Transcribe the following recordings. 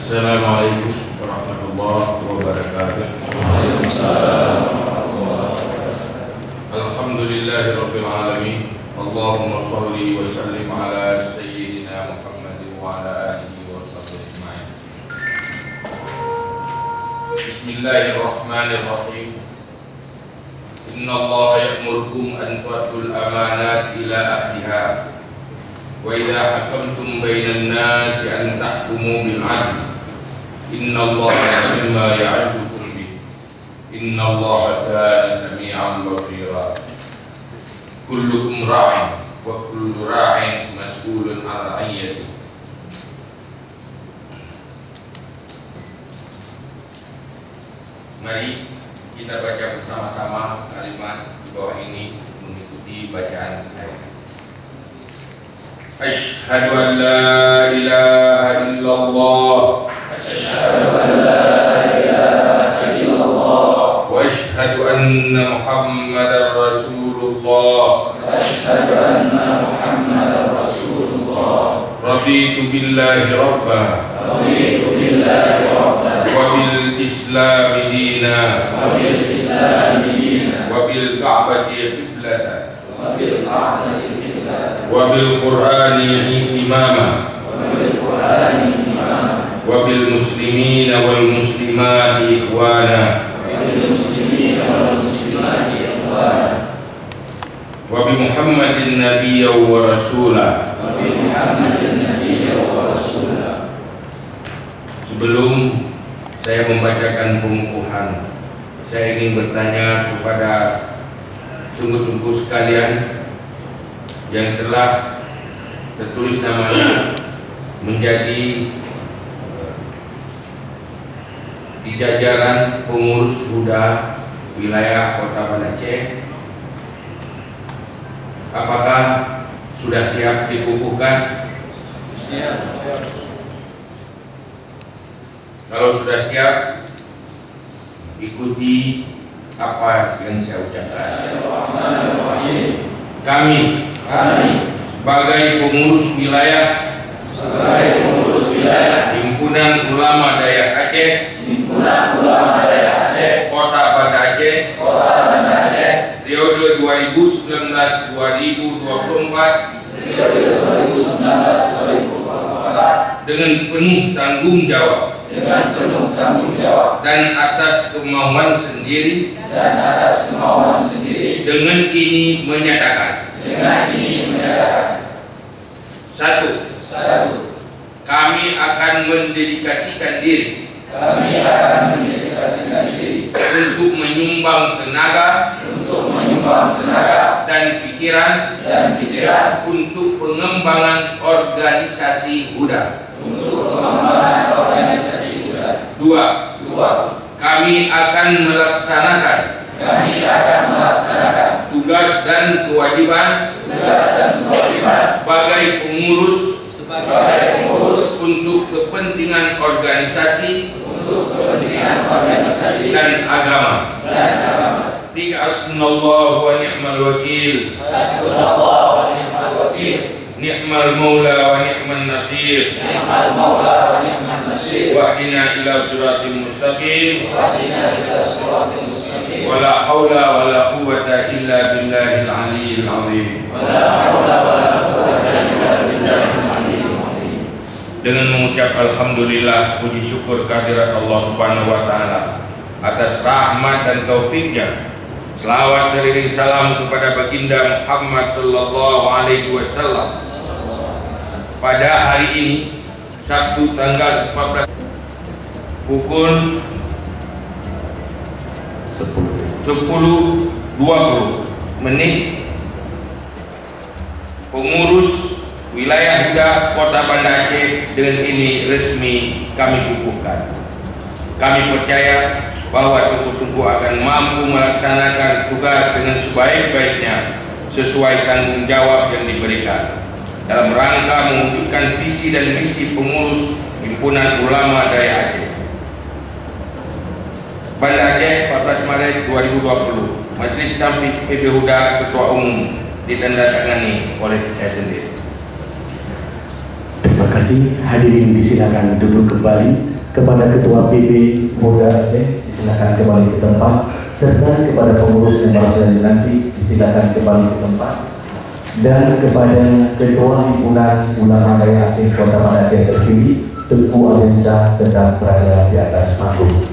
Assalamualaikum warahmatullahi wabarakatuh. Waalaikumsalam warahmatullahi wabarakatuh. Alhamdulillahirabbil alamin. Allahumma shalli wa sallim ala sayyidina Muhammadin wa ala alihi wa sahbihi ajma'in. Bismillahirrahmanirrahim. Inna Allah ya'murukum an tu'addul amanati ila ahliha wa idza hakamtum bainan nasi an tahkumu bil 'adl. Inna Allaha bima ya'idhukum bih. Inna Allaha kana sami'an basira. Kullukum ra'in wa kullu ra'in mas'ulun 'an ra'iyyatihi. Mari kita baca bersama-sama kalimat di bawah ini mengikuti bacaan saya. Asyhadu an la ilaha illallah. Asyhadu an la ilaha illallah. Wa asyhadu anna Muhammadar Rasulullah. Asyhadu anna Muhammadar Rasulullah. Raditu billahi rabbah. Raditu billahi rabbah. Wa bil Islam dina. Wa bil Islam dina. Wa bil Ka'bati qiblatan. Wa bil Ka'bati qiblatan. Wa bil Qur'ani imama. Wa bil Qur'ani imama. Wa bil muslimina wal muslimati ikhwana. Wa bil muslimina wal muslimati ikhwana. Wa bi Muhammadin nabiyyan wa rasulah. Wa bi Muhammadin nabiyyan wa rasulah. Sebelum saya membacakan pengukuhan, saya ingin bertanya kepada sungguh-sungguh sekalian yang telah tertulis namanya menjadi di jajaran pengurus Huda wilayah Kota Banda Aceh. Apakah sudah siap dikukuhkan? Kalau sudah siap, ikuti apa yang saya ucapkan. Kami sebagai pengurus wilayah Himpunan Ulama Dayak Aceh Kota Banda Aceh periode 2019-2024 dengan penuh tanggung jawab dan atas kemauan sendiri dengan ini menyatakan satu, kami akan mendedikasikan diri untuk menyumbang tenaga dan pikiran untuk pengembangan organisasi Huda. Dua, kami akan melaksanakan tugas dan kewajiban sebagai pengurus untuk kepentingan organisasi dan agama. Tiga, hasbunallahu wa ni'mal wakil. Ni'mal maula wa ni'man nasir. Wahdina ila siratal mustaqim. Wala haula wala quwwata illa billahil aliyyil azim. Dengan mengucap alhamdulillah, puji syukur kehadirat Allah Subhanahu wa taala atas rahmat dan taufiknya. Selawat dan iring salam kepada baginda Muhammad sallallahu alaihi wasallam. Pada hari ini Sabtu tanggal 14 pukul 10.20 pengurus wilayah Huda Kota Banda Aceh dengan ini resmi kami kukuhkan. Kami percaya bahwa tungku-tungku akan mampu melaksanakan tugas dengan sebaik-baiknya sesuai tanggung jawab yang diberikan dalam rangka mewujudkan visi dan misi pengurus Himpunan Ulama Dayak Aceh. Banda Aceh 14 Maret 2020. Majelis Tanfidz PB Huda Ketua Umum ditandatangani oleh saya sendiri. Terima kasih. Hadirin disilakan duduk kembali. kepada Ketua PB Muda Aceh disilakan kembali ke tempat, serta kepada pengurus yang baru saja nanti disilakan kembali ke tempat, dan kepada Ketua Himpunan Ulama Raya Aceh Kota Banda Aceh terpilih Teguh Alensa tetap berada di atas panggung.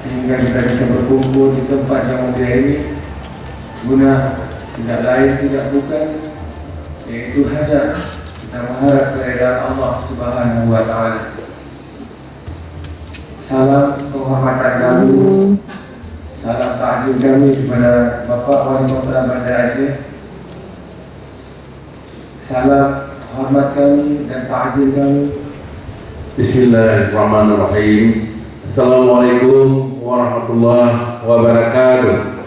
Sehingga kita bisa berkumpul di tempat yang mulia ini guna tidak lain tidak bukan yaitu hanya kita mengharap keridhaan Allah Subhanahu wa Ta'ala. Salam penghormatan kami, salam takzim kami kepada Bapak Wali Kota Banda Aceh. Salam hormat kami dan takzim kami. Bismillahirrahmanirrahim. Assalamualaikum warahmatullahi wabarakatuh.